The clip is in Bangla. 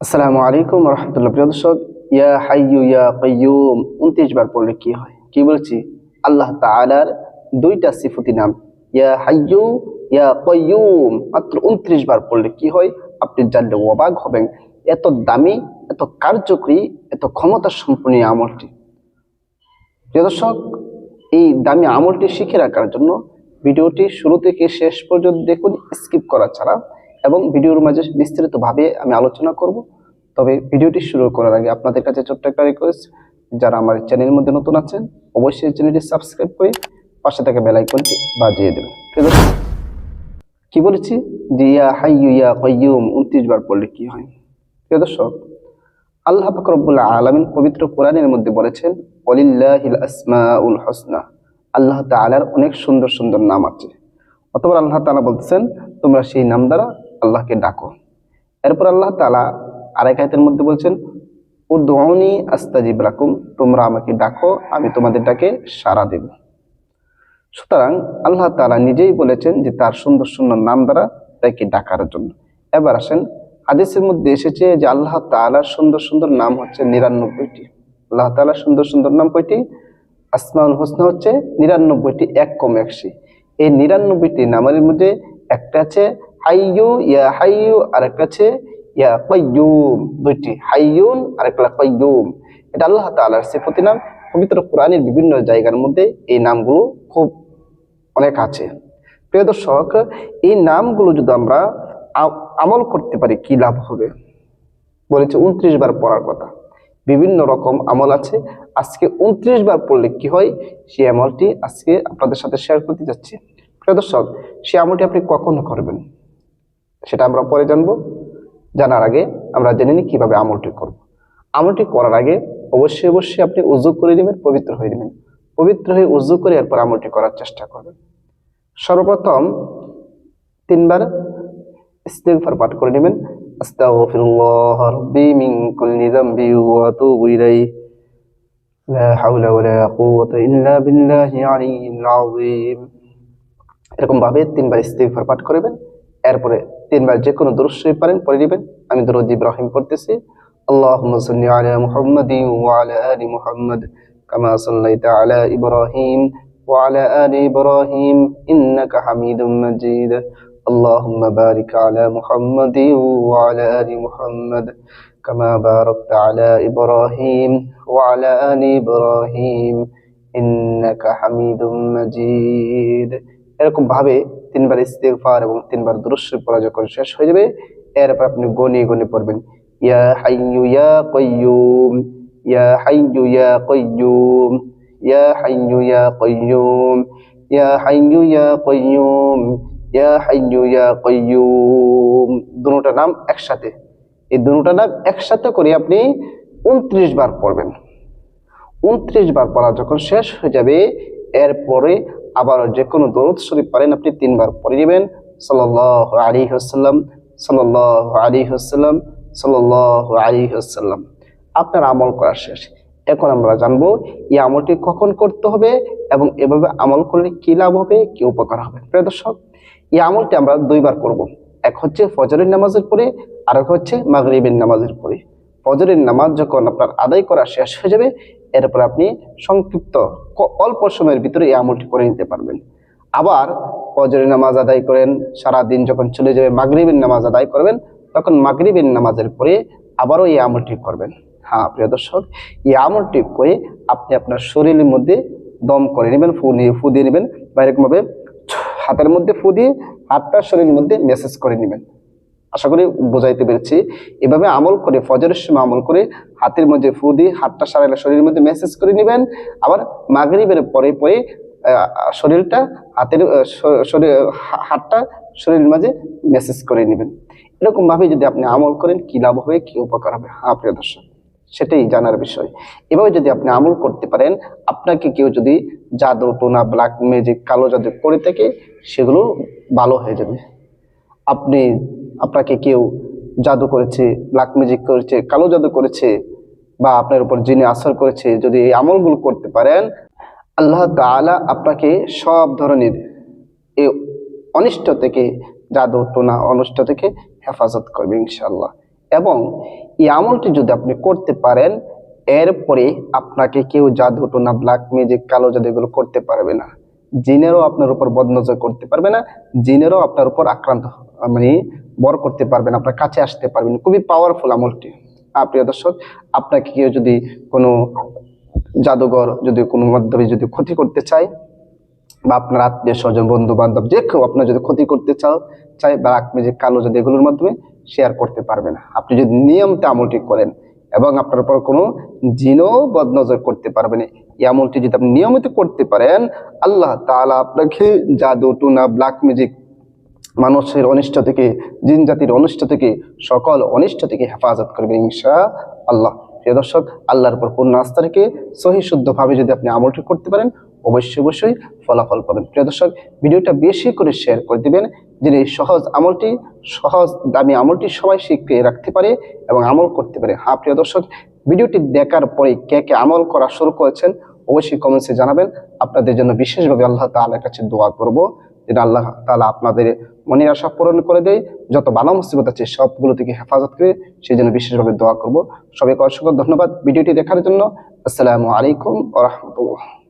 আসসালামু আলাইকুম রহমতুল্লাহ। প্রিয় দর্শক, ইয়া হাইয়ু ইয়া কাইয়ুম 29 বার পড়লে কি হয়? কি বলছি? আল্লাহ তাআলার দুইটা সিফতি নাম ইয়া হাইয়ু ইয়া কাইয়ুম মাত্র 29 বার পড়লে কি হয়? আপনি জানলে অবাক হবেন। এত দামি, এত কার্যকরী, এত ক্ষমতা সম্পন্ন এই আমলটি। প্রিয় দর্শক, এই দামি আমলটি শিখে রাখার জন্য ভিডিওটি শুরু থেকে শেষ পর্যন্ত দেখুন, স্কিপ করা ছাড়া, এবং ভিডিওর মাঝে বিস্তারিতভাবে আমি আলোচনা করব। তবে ভিডিওটি শুরু করার আগে আপনাদের কাছে ছোট্ট একটা রিকোয়েস্ট, যারা আমার চ্যানেলের মধ্যে নতুন আছেন অবশ্যই চ্যানেলটি সাবস্ক্রাইব করে পাশে থাকা বেল আইকনটি বাজিয়ে দেবেন। ঠিক আছে? কি বলেছি? যে ইয়া হাইয়ু ইয়া কাইয়ুম 29 বার পড়লে কি হয়? প্রিয় দর্শক, আল্লাহ পাক রব্বুল আলামিন পবিত্র কোরআনের মধ্যে বলেছেন, ওয়ালিল্লাহিল আসমাউল হুসনা। আল্লাহ তাআলার অনেক সুন্দর সুন্দর নাম আছে। অতঃপর আল্লাহ তাআলা বলতেছেন, তোমরা সেই নাম দ্বারা আল্লাহকে ডাকো। এরপর আল্লাহ তাআলা আরেক আয়াতের মধ্যে বলছেন, উদউনি আস্তাজিব লাকুম, তোমরা আমাকে ডাকো, আমি তোমাদের ডাকে সাড়া দেব। সুতরাং আল্লাহ তাআলা নিজেই বলেছেন যে তার সুন্দর সুন্দর নাম দ্বারা তাকে ডাকার জন্য। এবার আসেন, হাদিসের মধ্যে এসেছে যে আল্লাহ তাআলার সুন্দর সুন্দর নাম হচ্ছে 99টি। আল্লাহ তাআলার সুন্দর সুন্দর নাম কয়টি? আসমাউল হুসনা হচ্ছে 99টি, এক কম একশি। এই 99টি নামের মধ্যে একটা আছে হাইয়ু ইয়া হাইয়ু, আর একটা আছে ইয়া কাইয়ুম। দুইটি, হাইয়ুন আর একটা কাইয়ুম। এটা আল্লাহ তাআলার সিফতি নাম। পবিত্র কোরআনের বিভিন্ন জায়গার মধ্যে এই নামগুলো খুব অনেক আছে। প্রিয় দর্শক, এই নামগুলো যদি আমরা আমল করতে পারি কি লাভ হবে? বলেছে 29 বার পড়ার কথা। বিভিন্ন রকম আমল আছে। আজকে 29 বার পড়লে কি হয় সেই আমলটি আজকে আপনাদের সাথে শেয়ার করতে যাচ্ছি। প্রিয় দর্শক, সেই আমলটি আপনি কখন করবেন সেটা আমরা পরে জানবো। জানার আগে আমরা জেনে নিই কিভাবে আমলটি করব। আমলটি করার আগে অবশ্যই অবশ্যই আপনি উযু করে নেবেন, পবিত্র হয়ে নেবেন। পবিত্র হয়ে উযু করে এরপর আমলটি করার চেষ্টা করবেন। সর্বপ্রথম 3 বার ইস্তিগফার পাঠ করে নেবেন। আস্তাগফিরুল্লাহ রাব্বি মিন কুল্লি যামবি ওয়া আতুবু ইলাইহি লা হাওলা ওয়ালা কুওয়াতা ইল্লা বিল্লাহি আলিয়্যিল আযীম। এরকম ভাবে 3 বার ইস্তিগফার পাঠ করবেন। এরপরে 3 বার যে কোনো দরুদ শরীফ পারেন পড়ে নেবেন। আমি দরুদ ইব্রাহিম পড়তেছি। আল্লাহুম্মা সাল্লি আলা মুহাম্মাদিন ওয়া আলা আলি মুহাম্মাদ কামা সাল্লাইতা আলা ইব্রাহিম ওয়া আলা আলি ইব্রাহিম ইন্নাকা হামিদুম মাজিদ। اللهم بارك على محمد وعلى آل محمد كما باركت على إبراهيم وعلى آل إبراهيم إنك حميد مجيد। এরকম ভাবে 3 বার ইস্তিগফার এবং 3 বার দুরূদ শরীফ পড়া যখন শেষ হয়ে যাবে, এরপর আপনি গনি গনি পড়বেন, ইয়া হাইয়ু ইয়া কাইয়ুম, ইয়া হাইয়ু ইয়া কাইয়ুম, ইয়া হাইয়ু ইয়া কাইয়ুম, ইয়া হাইয়ু ইয়া কাইয়ুম, ইয়া হাইয়ু ইয়া কাইয়ুম। দুটোটা নাম একসাথে, এই দুটোটা নাম একসাথে করে আপনি 29 বার পড়বেন। 29 বার পড়া যখন শেষ হয়ে যাবে, এরপরে আবার যে কোনো দরুদ শরীফ পারেন আপনি 3 বার পড়ে নেবেন। সাল্লাল্লাহু আলাইহি ওয়াসাল্লাম, সাল্লাল্লাহু আলাইহি ওয়াসাল্লাম, সাল্লাল্লাহু আলাইহি ওয়াসাল্লাম। আপনার আমল করা শেষ। এখন আমরা জানবো এই আমলটি কখন করতে হবে এবং এভাবে আমল করলে কি লাভ হবে, কি উপকার হবে। প্রিয় দর্শক, এই আমলটি আমরা 2 বার করব। এক হচ্ছে ফজরের নামাজের পরে, আর এক হচ্ছে মাগরিবের নামাজের পরে। ফজরের নামাজ যখন আপনার আদায় করা শেষ হয়ে যাবে, এরপর আপনি সংক্ষিপ্ত অল্প সময়ের ভিতরে এই আমলটি করে নিতে পারবেন। আবার ফজরের নামাজ আদায় করেন, সারা দিন যখন চলে যাবে মাগরিবের নামাজ আদায় করবেন, তখন মাগরিবের নামাজের পরে আবারও এই আমলটি করবেন। হ্যাঁ প্রিয় দর্শক, এই আমলটি করে আপনি আপনার শরীরের মধ্যে দম করে নেবেন, ফু দিয়ে নেবেন, বা এরকম ভাবে হাতের মধ্যে ফু দিয়ে হাতটা শরীরের মধ্যে মেসেজ করে নেবেন। আশা করি বোঝাইতে পেরেছি। এভাবে আমল করে ফজরের সময় আমল করে হাতের মধ্যে ফু দিয়ে হাতটা সারা শরীরের মধ্যে মেসেজ করে নেবেন। আবার মাগরিবের পরে পরে শরীরটা হাতটা শরীরের মাঝে মেসেজ করে নেবেন। এরকম ভাবে যদি আপনি আমল করেন কি লাভ হবে, কি উপকার হবে, হ্যাঁ প্রিয় দর্শক, সেটাই জানার বিষয়। এভাবে যদি আপনি আমল করতে পারেন, আপনাকে কেউ যদি জাদু টোনা ব্ল্যাক ম্যাজিক কালো জাদু করে থাকে, সেগুলো ভালো হয়ে যাবে। আপনাকে কেউ জাদু করেছে, ব্ল্যাক ম্যাজিক করেছে, কালো জাদু করেছে, বা আপনার উপর জিনে আসর করেছে, যদি এই আমলগুলো করতে পারেন, আল্লাহ তাআলা আপনাকে সব ধরনের এই অনিষ্ট থেকে, জাদু টোনা অনিষ্ট থেকে হেফাজত করবে ইনশাআল্লাহ। এবং এই আমলটি যদি আপনি করতে পারেন, এরপরে আপনাকে কেউ জাদু টোনা ব্ল্যাক ম্যাজিক কালো জাদু এগুলো করতে পারবে না। জিনেরও আপনার উপর বদনজর করতে পারবে না, জিনেরও আপনার উপর আক্রান্ত মানে বর করতে পারবেন, আপনার কাছে আসতে পারবেন। খুবই পাওয়ারফুল আমলটি। প্রিয় দর্শক, আপনাকে কেউ যদি কোনো জাদুঘর যদি কোনো মাধ্যমে যদি ক্ষতি করতে চায়, বা আপনার আত্মীয় স্বজন বন্ধু বান্ধব যে কেউ আপনার যদি ক্ষতি করতে চায় বা আপনি যে কালো জাদু এগুলোর মাধ্যমে শেয়ার করতে পারবে না, আপনি যদি নিয়মিত আমলটি করেন, এবং আপনার উপর কোনো জিনও বদনজর করতে পারবে না। এই আমলটি যদি আপনি নিয়মিত করতে পারেন, আল্লাহ তাআলা আপনাকে জাদু টুনা ব্ল্যাক ম্যাজিক, মানুষের অনিষ্ট থেকে, জিন জাতির অনিষ্ট থেকে, সকল অনিষ্ট থেকে হেফাজত করবে ইনশাআল্লাহ। প্রিয় দর্শক, আল্লাহর উপর পূর্ণ আস্থা রেখে সহি শুদ্ধভাবে যদি আপনি আমলটি করতে পারেন, অবশ্যই ফলাফল পাবেন। প্রিয় দর্শক, ভিডিওটা বেশি করে শেয়ার করে দিবেন, যেন এই সহজ দামি আমলটি সবাই শিখে রাখতে পারে এবং আমল করতে পারে। প্রিয় দর্শক, ভিডিওটি দেখার পরে কে কে আমল করা শুরু করেছেন অবশ্যই কমেন্টসে জানাবেন। আপনাদের জন্য বিশেষভাবে আল্লাহ তাআলার কাছে দোয়া করব, যেন আল্লাহ তাআলা আপনাদের মনের আশা পূরণ করে দেয়, যত বালা মুসিবত আছে সবগুলো থেকে হেফাজত করে, সেই জন্য বিশেষভাবে দোয়া করব। সবাইকে অসংখ্য ধন্যবাদ ভিডিওটি দেখার জন্য। আসসালামু আলাইকুম ওয়া রাহমাতুল্লাহ।